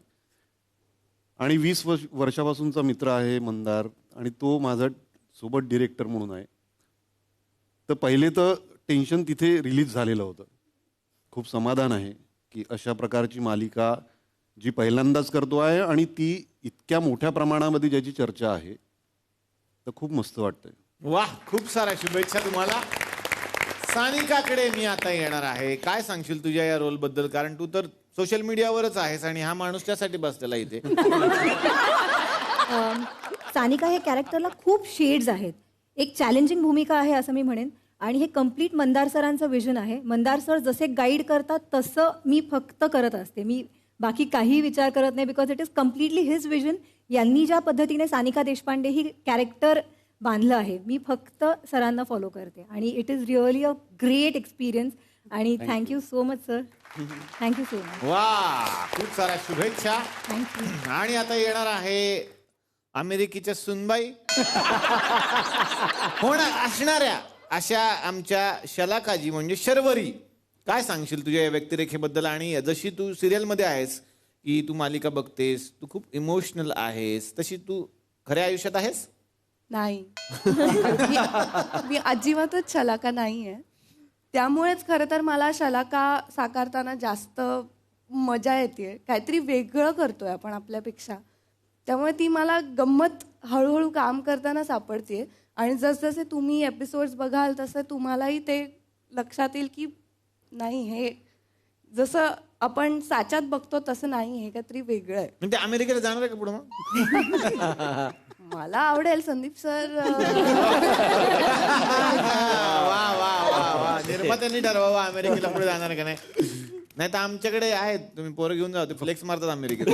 आणि 20 वर्षापासूनचा मित्र आहे मंदार आणि तो माझा सोबत डिरेक्टर म्हणून आहे. तर पहिले तर टेन्शन तिथे रिलीज झालेलं होतं. खूप समाधान आहे की अशा प्रकारची मालिका जी पहिल्यांदाच करतो आहे आणि ती इतक्या मोठ्या प्रमाणामध्ये ज्याची चर्चा आहे, तर खूप मस्त वाटतंय. वाह, खूप साऱ्या शुभेच्छा तुम्हाला. सानिकाकडे मी आता येणार आहे. काय सांगशील तुझ्या या रोल बद्दल? कारण तू तर सोशल मीडियावरच आहेस आणि हा माणूस त्यासाठी बसलेला इथे. सानिका हे कॅरेक्टरला खूप शेड्स आहेत. एक चॅलेंजिंग भूमिका आहे असं मी म्हणेन आणि हे कम्प्लीट मंदार सरांचं विजन आहे. मंदार सर जसे गाईड करतात तसं मी फक्त करत असते. मी बाकी काही विचार करत नाही because it is completely his vision. यांनी ज्या पद्धतीने सानिका देशपांडे ही कॅरेक्टर बांधलं आहे मी फक्त सरांना फॉलो करते आणि it is really a great experience आणि thank you so much sir. Thank you so much. वा, खूप साऱ्या शुभेच्छा. थँक्यू. आणि आता येणार आहे अमेरिकेच्या सुनबाई होणार असणाऱ्या अशा आमच्या शलाकाजी म्हणजे शर्वरी. काय सांगशील तुझ्या या व्यक्तिरेखेबद्दल? आणि जशी तू सिरियलमध्ये आहेस की तू मालिका बघतेस, तू खूप इमोशनल आहेस, तशी तू खऱ्या आयुष्यात आहेस? नाही. मी अजिबातच शलाका नाही आहे. त्यामुळेच खरं तर मला शलाका साकारताना जास्त मजा येते. काहीतरी वेगळं करतोय आपण आपल्यापेक्षा. त्यामुळे ती मला गंमत हळूहळू काम करताना सापडते. आणि जसजसे तुम्ही एपिसोड्स बघाल तसं तुम्हालाही ते लक्षात येईल की नाही हे जसं आपण साच्यात बघतो तसं नाही, हे काहीतरी वेगळं आहे. म्हणजे अमेरिकेला जाणार आहे का पुढे मग? मला आवडेल संदीप सर. वा वा वा वा, निर्मात्यांनी ठरवावं अमेरिकेला पुढे जाणार का नाही. नाही तर आमच्याकडे आहेत, तुम्ही पोरं घेऊन जा, फ्लेक्स मारतात अमेरिकेत.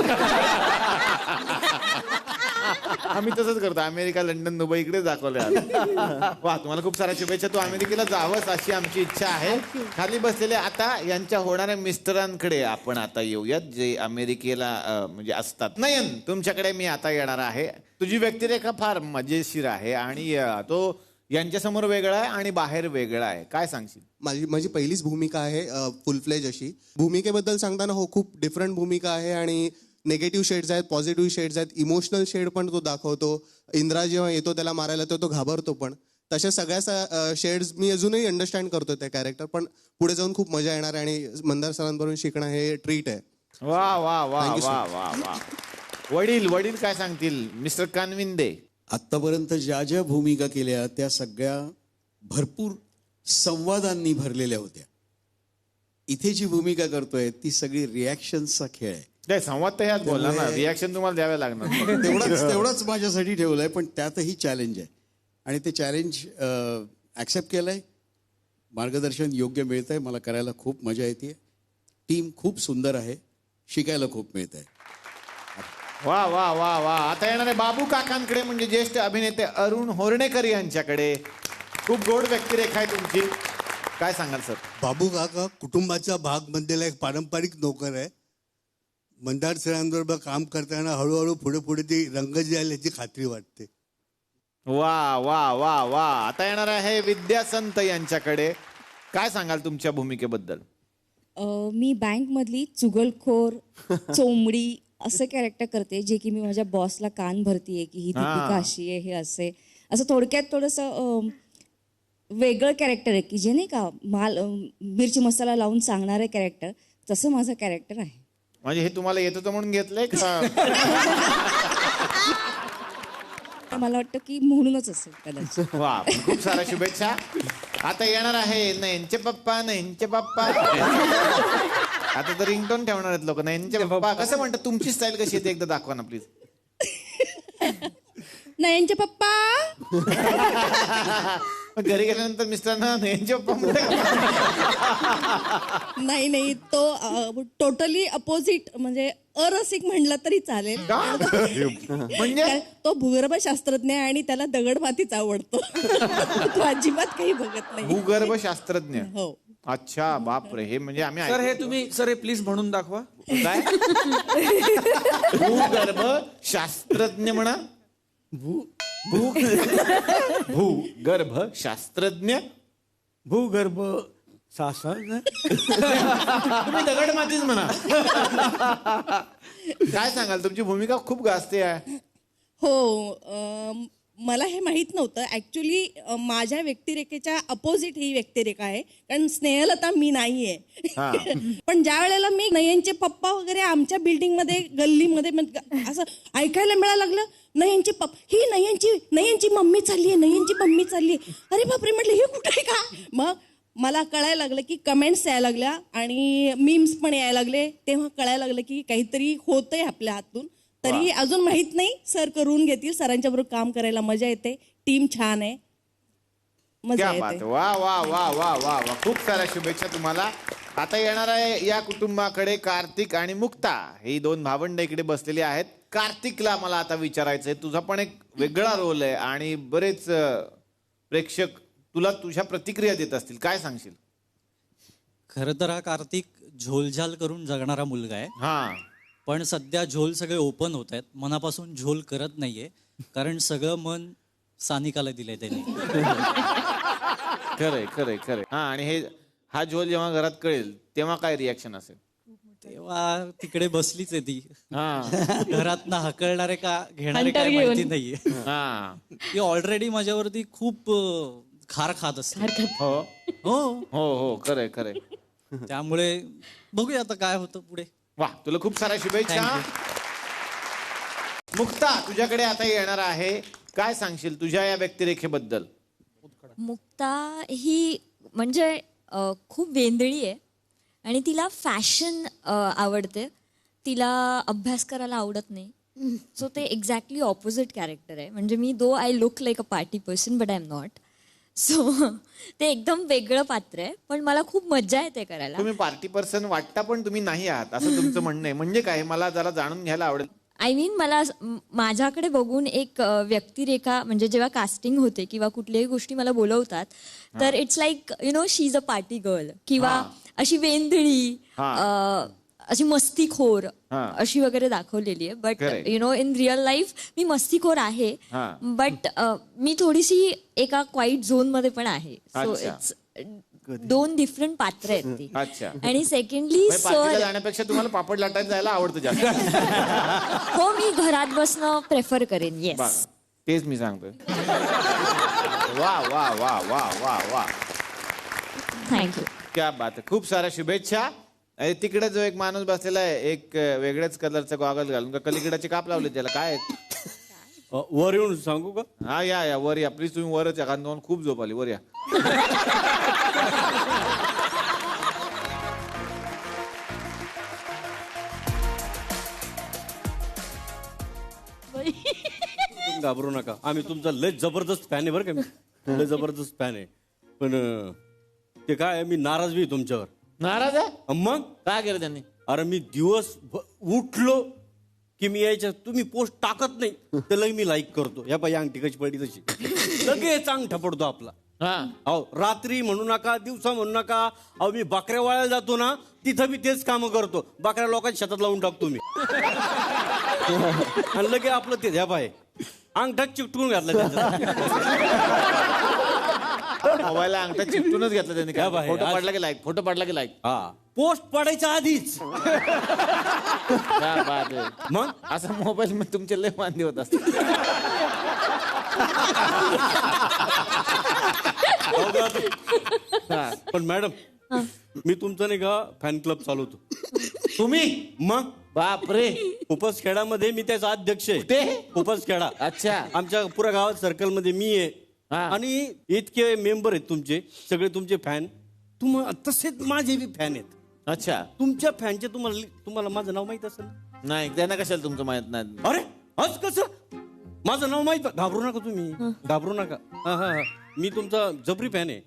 आम्ही तसंच करतो, अमेरिका, लंडन, दुबई इकडे दाखवले. वा, तुम्हाला खूप साऱ्या शुभेच्छा. तू अमेरिकेला जावंस अशी आमची इच्छा आहे. खाली बसलेले आता यांच्या होणाऱ्या मिस्टरांकडे आपण आता येऊयात जे अमेरिकेला म्हणजे असतात. नयन, तुमच्याकडे मी आता येणार आहे. तुझी व्यक्तिरेखा फार मजेशीर आहे आणि तो यांच्यासमोर वेगळा आहे आणि बाहेर वेगळा आहे. काय सांगशील? माझी पहिलीच भूमिका आहे फुल फ्लेज अशी. भूमिकेबद्दल सांगताना हो खूप डिफरंट भूमिका आहे आणि नेगेटिव्ह शेड्स आहेत, पॉझिटिव्ह शेड्स आहेत, इमोशनल शेड पण तो दाखवतो. इंद्रा जेव्हा येतो त्याला मारायला तो घाबरतो पण. तशा सगळ्या शेड्स मी अजूनही अंडरस्टँड करतो ते कॅरेक्टर. पण पुढे जाऊन खूप मजा येणार आहे आणि मंदार सरांबरोबर शिकणं हे ट्रीट आहे. वा वा वा वा वा वा. वडील काय सांगतील? मिस्टर कानविंदे. आत्तापर्यंत ज्या ज्या भूमिका केल्या त्या सगळ्या भरपूर संवादांनी भरलेल्या होत्या. इथे जी भूमिका करतोय ती सगळी रिॲक्शनचा खेळ आहे. संवाद तर ह्याच बोलला ना, रिॲक्शन तुम्हाला द्यावे लागणार. तेवढंच माझ्यासाठी ठेवलंय, पण त्यातही चॅलेंज आहे आणि ते चॅलेंज ऍक्सेप्ट केलंय. मार्गदर्शन योग्य मिळतंय, मला करायला खूप मजा येते. टीम खूप सुंदर आहे, शिकायला खूप मिळत आहे. वा वा वा वा. आता येणारे बाबू काकांकडे म्हणजे ज्येष्ठ अभिनेते अरुण होर्णेकर यांच्याकडे. खूप गोड व्यक्तिरेखा आहे तुमची, काय सांगाल सर? बाबू काका कुटुंबाचा भाग बनलेला एक पारंपरिक नोकर आहे. मंदार सरांबरोबर काम करताना हळूहळू पुढे पुढे ती रंग जाईल याची खात्री वाटते. वा वा वा वा. आता येणार आहे विद्या संत यांच्याकडे. काय सांगाल तुमच्या भूमिकेबद्दल? मी बँकमधली चुगलखोर चोमडी असं कॅरेक्टर करते, जे की मी माझ्या बॉसला कान भरतीये की ही दीपिका अशी आहे, हे असे. असं थोडक्यात थोडंसं वेगळं कॅरेक्टर आहे की जे नाही का मिरची मसाला लावून सांगणारं कॅरेक्टर, तसं माझं कॅरेक्टर आहे. म्हणजे हे तुम्हाला येत होतं म्हणून घेतलंय का? मला वाटतं की म्हणूनच असेल कदाचित. वा, खूप साऱ्या शुभेच्छा. आता येणार आहे नयनचे पप्पा. आता तर रिंगटोन ठेवणार आहेत लोक. नयनचे पप्पा कसं म्हणतात? तुमची स्टाईल कशी येते एकदा दाखवा ना प्लीज. नयनचे पप्पा. घरी गेल्यानंतर मिस्टरांना नयनचे पप्पा नाही, तो टोटली अपोजिट म्हणजे अरसिक म्हणला तरी चालेल. म्हणजे तो भूगर्भ शास्त्रज्ञ आहे आणि त्याला दगडमातीच आवडतो. तो अजिबात काही बघत नाही. भूगर्भ शास्त्रज्ञ. हो. अच्छा, बापरे. हे म्हणजे आम्ही सर हे तुम्ही सर हे प्लीज म्हणून दाखवा. काय? भूगर्भ शास्त्रज्ञ म्हणा. भूगर्भ शास्त्रज्ञ. भूगर्भ शास्त्रज्ञ. तुम्ही दगड मातीच म्हणा. काय सांगाल? तुमची भूमिका खूप गाजते आहे. हो, मला हे माहीत नव्हतं. ऍक्च्युली माझ्या व्यक्तिरेखेच्या अपोजिट ही व्यक्तिरेखा आहे, कारण स्नेहलता मी नाहीये. पण ज्या वेळेला मी नयनचे पप्पा वगैरे आमच्या बिल्डिंगमध्ये गल्लीमध्ये असं ऐकायला मिळायला लागलं, नयनचे पप्पा, ही नयनची मम्मी चालली आहे, नयनची मम्मी चालली आहे. अरे बापरे, म्हटलं हे कुठे आहे का? मग मला कळायला लागलं की कमेंट्स यायला लागल्या आणि मीम्स पण यायला लागले. तेव्हा कळायला लागलं की काहीतरी होतंय आपल्या हातून. तरीही अजून माहित नाही, सर करून घेतील. सरांच्या बरोबर काम करायला मजा येते, टीम छान आहे, मजा क्या बात येते. आहे. वा वा वा वा वा वा, खूप साऱ्या शुभेच्छा तुम्हाला. आता येणार आहे या कुटुंबाकडे कार्तिक आणि मुक्ता, ही दोन भावंड इकडे बसलेली आहेत. कार्तिकला मला आता विचारायचंय, तुझा पण एक वेगळा रोल आहे आणि बरेच प्रेक्षक तुला तुझ्या प्रतिक्रिया देत असतील, काय सांगशील? खरं तर हा कार्तिक झोलझाल करून जगणारा मुलगा आहे. हा, पण सध्या झोल सगळे ओपन होत आहेत, मनापासून झोल करत नाहीये, कारण सगळं मन सानिकाला दिलंय त्यांनी. खरंय खरंय खरंय. हा, आणि हा झोल जेव्हा घरात कळेल तेव्हा काय रिॲक्शन असेल? तेव्हा तिकडे बसलीच आहे ती, घरातनं हकलणारे का घेणारे काय माहिती नाहीये. ती ऑलरेडी माझ्यावरती खूप खार खात असते. हो हो हो हो, खरंय खरंय. त्यामुळे बघूया आता काय होतं पुढे. वा, तुला खूप साऱ्या शुभेच्छा. मुक्ता, तुझ्याकडे आता येणार आहे, काय सांगशील तुझ्या या व्यक्तिरेखेबद्दल? मुक्ता ही म्हणजे खूप वेंदळी आहे आणि तिला फॅशन आवडते, तिला अभ्यास करायला आवडत नाही. सो ते एक्झॅक्टली ऑपोजिट कॅरेक्टर आहे. म्हणजे मी though I look like a party person but I am not. So ते एकदम वेगळं पात्र आहे, पण मला खूप मजा येते करायला. तुम्ही पार्टी पर्सन वाटता पण तुम्ही नाही आहात असं तुमचं म्हणणं आहे, म्हणजे काय मला जरा जाणून घ्यायला आवडेल. आय मीन मला माझ्याकडे बघून एक व्यक्तिरेखा, म्हणजे जेव्हा कास्टिंग होते किंवा कुठल्याही गोष्टी मला बोलवतात तर it's like you know she is a party girl, किंवा अशी वेंधळी, अशी मस्तीखोर अशी वगैरे दाखवलेली आहे. But you know in real life मी मस्तीखोर आहे, बट मी थोडीशी एका क्वाईट झोन मध्ये पण आहे. सो इट्स दोन डिफरंट पात्र आहेत ती. अच्छा. आणि सेकंडली सर जाण्यापेक्षा तुम्हाला पापड लाटायला जायला आवडतं जास्त? हो, मी घरात बसणं प्रेफर करेन. येस, तेच मी सांगतोय. वा वा वा वा वा वा, थँक्यू. क्या बात आहे. खूप साऱ्या शुभेच्छा. तिकडे जो एक माणूस बसलेला आहे, एक वेगळ्याच कलरचा गॉगल घालून, का कलिकडाचे काप लावले त्याला, काय वर येऊन सांगू का? हा, या वर या प्लीज. तुम्ही वरच या, कारण खूप झोप आली. वर या. घाबरू नका, आम्ही तुमचा लय जबरदस्त फॅन आहे बरं का. मी लय जबरदस्त फॅन आहे, पण ते काय मी नाराज बी तुमच्यावर. नाराज आहे? मग काय केलं त्यांनी? अरे मी दिवस उठलो की मी यायच्या, तुम्ही पोस्ट टाकत नाही तर लगे मी लाईक करतो. या बाई अंगठी कशी पडली तशी लगेच अंगठा पडतो आपला. अहो, रात्री म्हणू नका, दिवसा म्हणू नका. अहो, मी बकऱ्या वाळायला जातो ना, तिथं मी तेच कामं करतो. बकऱ्या लोकांच्या शेतात लावून टाकतो मी. आणि लगे आपलं ते ह्या बाय अंगठा चिकटून घातला. मोबाईलला अंगठा चिकटूनच घेतला त्यांनी. काय फोटो पडला की लाईक, फोटो पडला की लाईक. हा, पोस्ट पडायच्या आधीच. क्या बात आहे. मग असं मोबाईल मध्ये तुमचे लय वांदे होत असतात. पण मॅडम, मी तुमचं नाही का फॅन क्लब चालवतो. तुम्ही? मग बापरे. उपसखेडामध्ये मी त्याचा अध्यक्ष आहे. ते उपसखेडा. अच्छा. आमच्या पुऱ्या गावात सर्कल मध्ये मी आहे, आणि इतके मेंबर आहेत तुमचे, सगळे तुमचे फॅन. तसेच माझे बी फॅन आहेत. अच्छा. तुमच्या फॅनचे तुम्हाला माझं नाव माहित असेल? नाही, त्यांना कशाला तुमचं माहित नाही? अरे आज कसं माझं नाव माहित? घाबरू नका तुम्ही, घाबरू नका. हा हा, मी तुमचा जबरी फॅन आहे.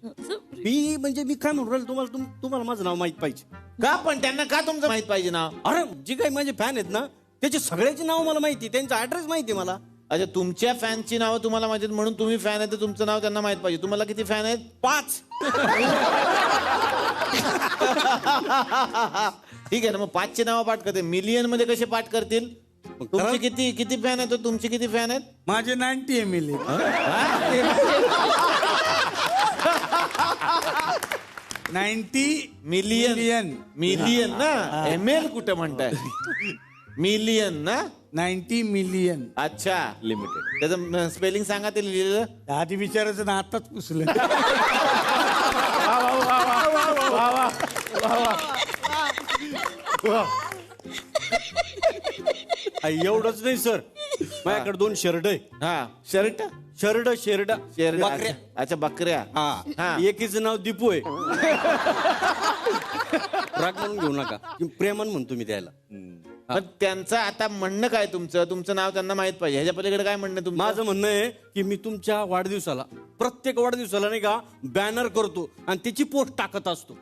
मी म्हणजे मी काय म्हणून राहिलो, तुम्हाला माझं नाव माहित पाहिजे का? पण त्यांना का तुमचं माहित पाहिजे नाव? अरे जे काही माझे फॅन आहेत ना, त्याचे सगळ्याचे नाव मला माहिती, त्यांचा ऍड्रेस माहिती आहे मला. अच्छा, तुमच्या फॅनची नावं तुम्हाला माहिती म्हणून तुम्ही फॅन आहे, तर तुमचं नाव त्यांना माहित पाहिजे. तुम्हाला किती फॅन आहेत? 5. ठीक आहे ना, मग 5चे नाव पाठ करते. मिलियन मध्ये कसे पाठ करतील? तुमचे किती फॅन आहेत? तुमचे किती फॅन आहेत? माझे 90 मिलियन. 90 मिलियन. मिलियन ना, ML कुठं म्हणताय? मिलियन ना, 90 मिलियन. अच्छा, लिमिटेड. त्याचं स्पेलिंग सांगा ते लिहिलेलं. आधी विचारायचं ना, आताच पुसलं. एवढंच नाही सर, माझ्याकडे 2 शर्ट आहे. हा शर्ट शेरड बकऱ्या. अच्छा बकऱ्या. हा एकीचं नाव दीपू आहे. राग म्हणून घेऊ नका, प्रेमान म्हणतो मी त्याला. पण त्यांचं आता म्हणणं काय, तुमचं नाव त्यांना माहित पाहिजे, ह्याच्या पलीकडे काय म्हणणं तुमचं? माझं म्हणणं आहे की मी तुमच्या वाढदिवसाला, प्रत्येक वाढदिवसाला नाही का बॅनर करतो आणि त्याची पोस्ट टाकत असतो.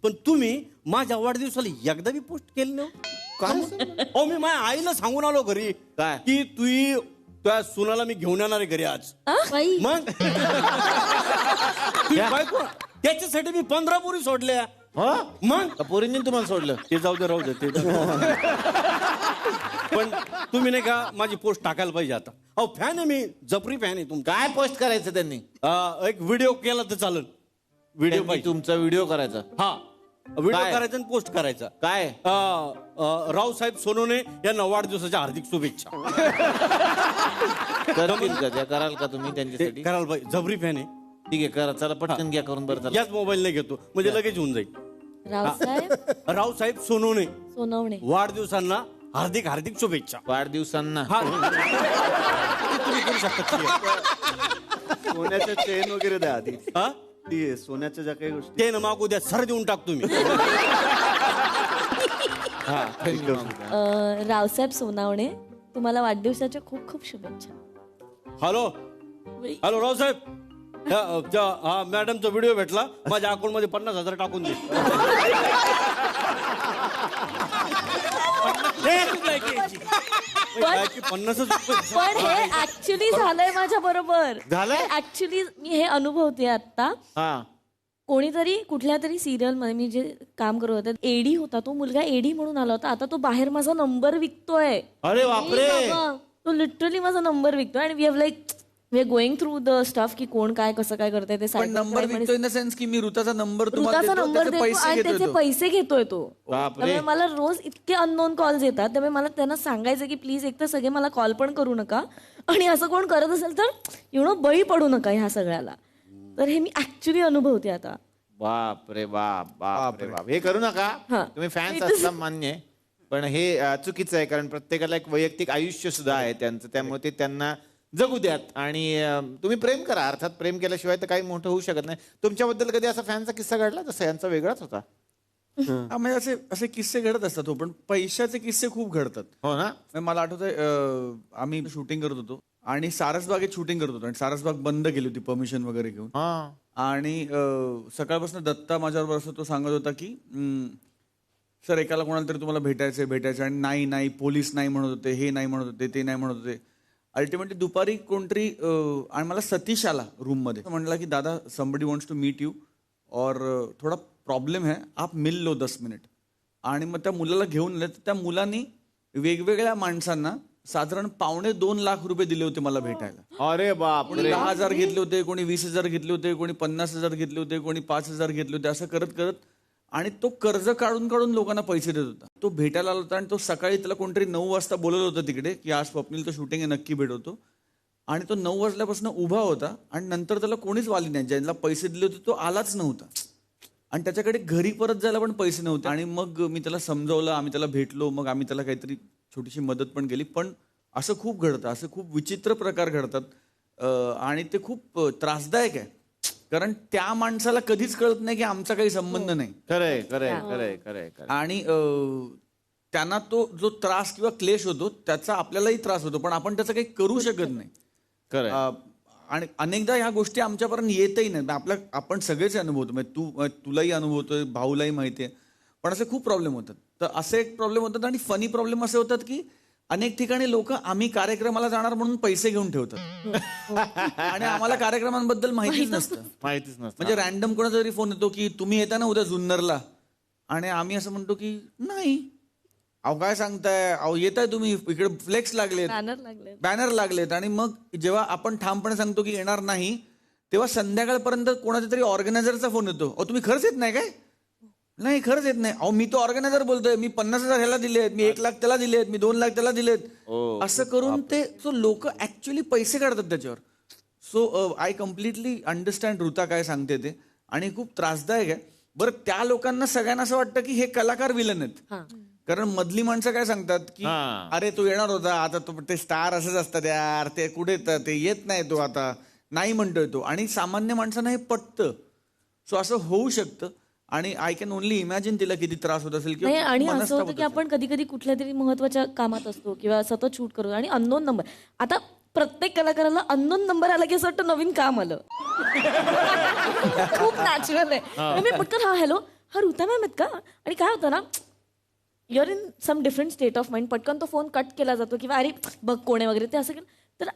पण तुम्ही माझ्या वाढदिवसाला एकदा बी पोस्ट केली नाही. अहो मी माझ्या आईला सांगून आलो घरी काय की तुझ्या सुनाला मी घेऊन येणार आहे घरी आज. मग त्याच्यासाठी मी 15 पोरी सोडल्या. मग पोरींनी तुम्हाला सोडलं? ते जाऊ दे, राहू दे ते. पण तुम्ही नाही का माझी पोस्ट टाकायला पाहिजे आता. अहो फॅन आहे मी, जपरी फॅन आहे तुमचा. काय पोस्ट करायचं त्यांनी? एक व्हिडिओ केला तर चालेल. व्हिडिओ पाहिजे तुमचा व्हिडिओ करायचा. हा व्हिडिओ करायचा आणि पोस्ट करायचा. काय रावसाहेब सोनवणे यांना वाढदिवसाच्या हार्दिक शुभेच्छा. कराल का तुम्ही त्यांच्यासाठी? कराल बाई, जबरी फॅन आहे. ठीक आहे करा, चला पटकन घ्या करून. बरं याच मोबाईल नाही घेतो म्हणजे लगेच होऊन जाईल. रावसाहेब सोनवणे वाढदिवसांना हार्दिक हार्दिक शुभेच्छा. वाढदिवसांना तुम्ही करू शकता. सोन्याच्या चेन वगैरे द्या आधी. ती सोन्याच्या ज्या काही गोष्टी ते ना मागू द्या, सर देऊन टाकतो मी. रावसाहेब सोनावणे, तुम्हाला वाढदिवसाच्या खूप खूप शुभेच्छा. हॅलो रावसाहेब, हा मॅडमचा व्हिडिओ भेटला, माझ्या अकाउंट मध्ये 50,000 टाकून दे. पण हे ऍक्च्युली झालंय माझ्या बरोबर. झालंय ऍक्च्युली मी हे अनुभवते आता. कोणीतरी कुठल्या तरी सिरियल मध्ये मी जे काम करत होते, एडी होता तो मुलगा, एडी म्हणून आला होता. आता तो बाहेर माझा नंबर विकतोय. अरे बापरे. तो लिटरली माझा नंबर विकतोय. आणि we have we are going through the stuff की कोण काय कसं काय करतंय ते. पण नंबर विकतो इन द सेन्स की मी ऋताचा नंबर देतो आणि त्याचे पैसे घेतोय तो. त्यामुळे मला रोज इतके अननोन कॉल्स येतात. त्यामुळे मला त्यांना सांगायचं की प्लीज एक तर सगळे मला कॉल पण करू नका, आणि असं कोण करत असेल तर बळी पडू नका ह्या सगळ्याला. तर हे मी ऍक्च्युली अनुभवते आता. बापरे बाप. हे करू नका तुम्ही, फॅन्स असता मान्य आहे, पण हे चुकीचं आहे. कारण प्रत्येकाला एक वैयक्तिक आयुष्य सुद्धा आहे त्यांचं, त्यामुळे ते त्यांना जगू द्यात. आणि तुम्ही प्रेम करा, अर्थात प्रेम केल्याशिवाय तर काही मोठं होऊ शकत नाही. तुमच्याबद्दल कधी असा फॅनचा किस्सा घडला? तसा यांचा वेगळाच होता. म्हणजे असे किस्से घडत असतात हो, पण पैशाचे किस्से खूप घडतात. हो ना. मला आठवतंय आम्ही शूटिंग करत होतो आणि सारसबागेत शूटिंग करत होतो, आणि सारसबाग बंद केली होती परमिशन वगैरे घेऊन. आणि सकाळपासून दत्ता माझ्याबरोबर असं तो सांगत होता की सर एकाला कोणाला तरी तुम्हाला भेटायचं, आणि नाही पोलीस नाही म्हणत होते, हे नाही म्हणत होते, ते नाही म्हणत होते. अल्टिमेटली दुपारी कोणतरी आणि मला सतीश आला रूममध्ये, म्हणला की दादा somebody wants to meet you और थोडा प्रॉब्लेम है, आप मिल लो 10 मिनिट. आणि मग त्या मुलाला घेऊन आले. तर त्या मुलांनी वेगवेगळ्या माणसांना साधारण 2.25 लाख रुपये दिले होते मला भेटायला. अरे बाप. कोणी 10,000 घेतले होते, कोणी 20,000 घेतले होते, कोणी 50,000 घेतले होते, कोणी 5,000 घेतले होते, असं करत करत. आणि तो कर्ज काढून लोकांना पैसे देत होता. तो भेटायला आला होता, आणि तो सकाळी त्याला कोणतरी 9 वाजता बोलवलं होतं तिकडे की आज स्वप्नील तो शूटिंग आहे, नक्की भेटवतो. आणि तो 9 वाजल्यापासून उभा होता, आणि नंतर त्याला कोणीच वाली नाही. ज्यांना पैसे दिले होते तो आलाच नव्हता, आणि त्याच्याकडे घरी परत जायला पण पैसे नव्हते. आणि मग मी त्याला समजावलं, आम्ही त्याला भेटलो, मग आम्ही त्याला काहीतरी छोटीशी मदत पण केली. पण असं खूप घडतं, असं खूप विचित्र प्रकार घडतात, आणि ते खूप त्रासदायक आहे. कारण त्या माणसाला कधीच कळत नाही की आमचा काही संबंध नाही. खरंय. आणि त्यांना तो जो त्रास किंवा क्लेश होतो त्याचा आपल्यालाही त्रास होतो, पण आपण त्याचं काही करू शकत नाही. खरं. आणि अनेकदा ह्या गोष्टी आमच्यापर्यंत येतही नाही. आपण सगळेच अनुभवतो, म्हणजे तुलाही अनुभवतोय, भाऊलाही माहिती आहे. पण असे खूप प्रॉब्लेम होतात. तर असे एक प्रॉब्लेम होतात, आणि फनी प्रॉब्लेम असे होतात की अनेक ठिकाणी लोक आम्ही कार्यक्रमाला जाणार म्हणून पैसे घेऊन ठेवतात, आणि आम्हाला कार्यक्रमांबद्दल माहितीच नसतं. म्हणजे रॅन्डम कोणाचा तरी फोन येतो की तुम्ही येता ना उद्या जुन्नरला, आणि आम्ही असं म्हणतो की नाही. अहो काय सांगताय, अहो येताय तुम्ही, इकडे फ्लेक्स लागलेत, बॅनर लागलेत. आणि मग जेव्हा आपण ठामपणे सांगतो की येणार नाही, तेव्हा संध्याकाळपर्यंत कोणाच्या तरी ऑर्गनायझरचा फोन येतो, अहो तुम्ही खरंच येत नाही काय? नाही खरंच येत नाही. अहो मी तो ऑर्गनायझर बोलतोय, मी 50,000 ह्याला दिलेत, मी 1 लाख त्याला दिलेत, मी 2 लाख त्याला दिलेत. असं करून ते लोक ऍक्च्युली पैसे काढतात त्याच्यावर. सो आय कम्प्लिटली अंडरस्टँड ऋता काय सांगते ते, आणि खूप त्रासदायक आहे. बरं त्या लोकांना सगळ्यांना असं वाटतं की हे कलाकार विलन आहेत, कारण मधली माणसं काय सांगतात की अरे तो येणार होता, आता तो ते स्टार असंच असतात यार, ते कुठे ते येत नाही, तो आता नाही म्हणतोय तो. आणि सामान्य माणसांना हे पटतं. सो असं होऊ शकतं. आणि आय कॅन ओनली इमॅजिन तिला किती त्रास होत असेल नाही, आणि असं मनस्ताप होतं होत की आपण कधी कधी कुठल्या तरी महत्वाच्या कामात असतो किंवा सतत शूट करतो आणि अननोन नंबर. आता प्रत्येक कलाकाराला अननोन नंबर आला की असं वाटतं नवीन काम आलं. खूप नॅचरल आहे. मी पटकन हा हॅलो, हा ऋता मॅम आहेत का? आणि काय होतं ना, you're in some different state of mind, पटकन तो फोन कट केला जातो किंवा अरे बघ कोण आहे वगैरे, ते असं केलं तर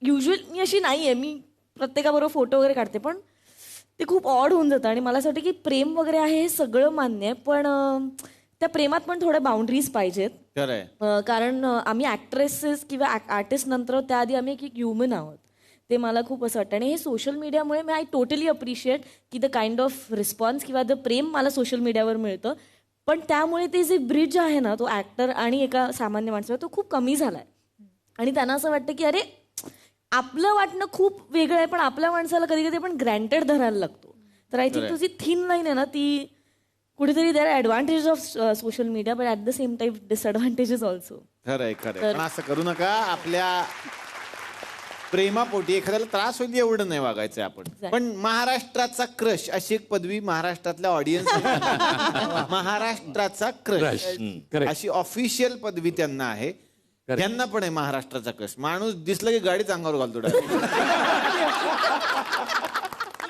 युजल मी अशी नाही आहे, मी प्रत्येकाबरोबर फोटो वगैरे काढते, पण ते खूप ऑड होऊन जातं. आणि मला असं वाटतं की प्रेम वगैरे आहे हे सगळं मान्य आहे, पण त्या प्रेमात पण थोड्या बाउंड्रीज पाहिजेत. कारण आम्ही ॲक्ट्रेसेस किंवा आर्टिस्ट नंतर त्याआधी आम्ही एक ह्युमन आहोत. ते मला खूप असं वाटतं. आणि हे सोशल मीडियामुळे मी आय टोटली अप्रिशिएट की द काइंड ऑफ रिस्पॉन्स किंवा द प्रेम मला सोशल मीडियावर मिळतं, पण त्यामुळे ते जे ब्रिज आहे ना, तो ॲक्टर आणि एका सामान्य माणसाचा, तो खूप कमी झाला आहे. आणि त्यांना असं वाटतं की अरे आपलं वाटणं खूप वेगळं आहे, पण आपल्या माणसाला कधी कधी आपण ग्रँटेड धरायला लागतो. तर आय थिंक तुझी थिन लाईन आहे ना, ती कुठेतरी there advantage of social media, but at the same time disadvantages also. खरंय. पण असं करू नका. आपल्या प्रेमापोटी एखाद्याला त्रास होईल एवढं नाही वागायचं आपण. पण महाराष्ट्राचा क्रश अशी एक पदवी महाराष्ट्रातल्या ऑडियन्स महाराष्ट्राचा क्रश अशी ऑफिशियल पदवी त्यांना आहे. त्यांना पण आहे महाराष्ट्राचा क्रश. माणूस दिसला की गाडीच अंगावर घालतो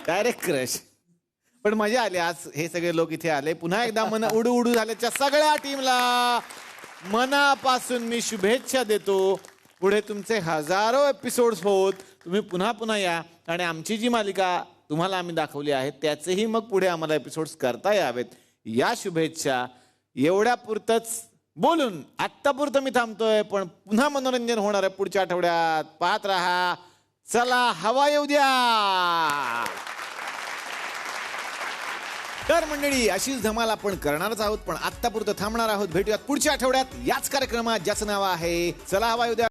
डायरेक्ट क्रश. पण मजा आली आज हे सगळे लोक इथे आले. पुन्हा एकदा मन उडू उडू झाल्याच्या सगळ्या टीमला मनापासून मी शुभेच्छा देतो. पुढे तुमचे हजारो एपिसोड्स होत. तुम्ही पुन्हा पुन्हा या आणि आमची जी मालिका तुम्हाला आम्ही दाखवली आहे त्याचेही मग पुढे आम्हाला एपिसोड्स करता यावेत, या शुभेच्छा. एवढ्या पुरतच बोलून आत्तापुरतं मी थांबतोय, पण पुन्हा मनोरंजन होणार आहे पुढच्या आठवड्यात. पाहत रहा. चला हवा येऊ द्या. तर मंडळी, अशीच धमाल आपण करणारच आहोत, पण आत्तापुरतं थांबणार आहोत. भेटूयात पुढच्या आठवड्यात याच कार्यक्रमात, ज्याचं नाव आहे चला हवा येऊ द्या.